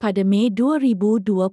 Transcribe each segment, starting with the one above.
Pada Mei 2025,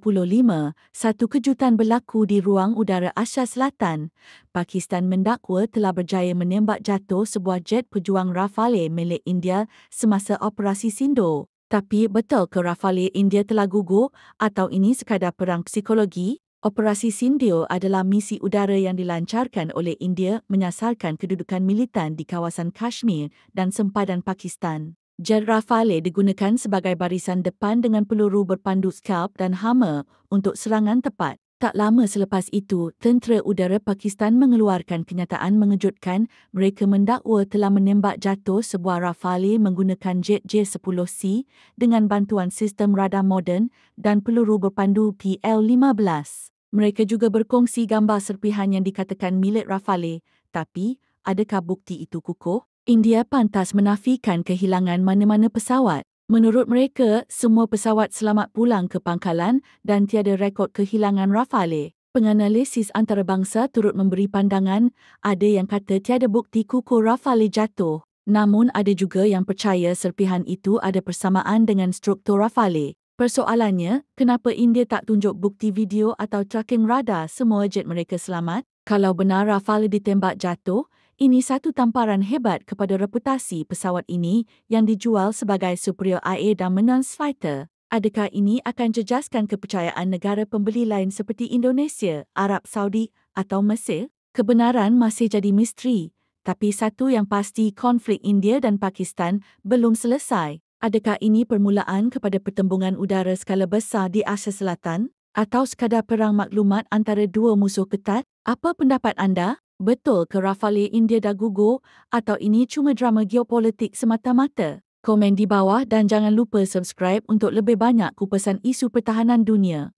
satu kejutan berlaku di ruang udara Asia Selatan. Pakistan mendakwa telah berjaya menembak jatuh sebuah jet pejuang Rafale milik India semasa Operasi Sindoor. Tapi betul ke Rafale India telah gugur atau ini sekadar perang psikologi? Operasi Sindoor adalah misi udara yang dilancarkan oleh India menyasarkan kedudukan militan di kawasan Kashmir dan sempadan Pakistan. Jet Rafale digunakan sebagai barisan depan dengan peluru berpandu Scalp dan Hammer untuk serangan tepat. Tak lama selepas itu, tentera udara Pakistan mengeluarkan kenyataan mengejutkan mereka mendakwa telah menembak jatuh sebuah Rafale menggunakan jet J-10C dengan bantuan sistem radar moden dan peluru berpandu PL-15. Mereka juga berkongsi gambar serpihan yang dikatakan milik Rafale, tapi adakah bukti itu kukuh? India pantas menafikan kehilangan mana-mana pesawat. Menurut mereka, semua pesawat selamat pulang ke pangkalan dan tiada rekod kehilangan Rafale. Penganalisis antarabangsa turut memberi pandangan, ada yang kata tiada bukti kukuh Rafale jatuh. Namun ada juga yang percaya serpihan itu ada persamaan dengan struktur Rafale. Persoalannya, kenapa India tak tunjuk bukti video atau tracking radar semua jet mereka selamat? Kalau benar Rafale ditembak jatuh, ini satu tamparan hebat kepada reputasi pesawat ini yang dijual sebagai superior air dan menance fighter. Adakah ini akan jejaskan kepercayaan negara pembeli lain seperti Indonesia, Arab Saudi atau Mesir? Kebenaran masih jadi misteri. Tapi satu yang pasti, konflik India dan Pakistan belum selesai. Adakah ini permulaan kepada pertembungan udara skala besar di Asia Selatan? Atau sekadar perang maklumat antara dua musuh ketat? Apa pendapat anda? Betul ke Rafale India dah gugur atau ini cuma drama geopolitik semata-mata? Komen di bawah dan jangan lupa subscribe untuk lebih banyak kupasan isu pertahanan dunia.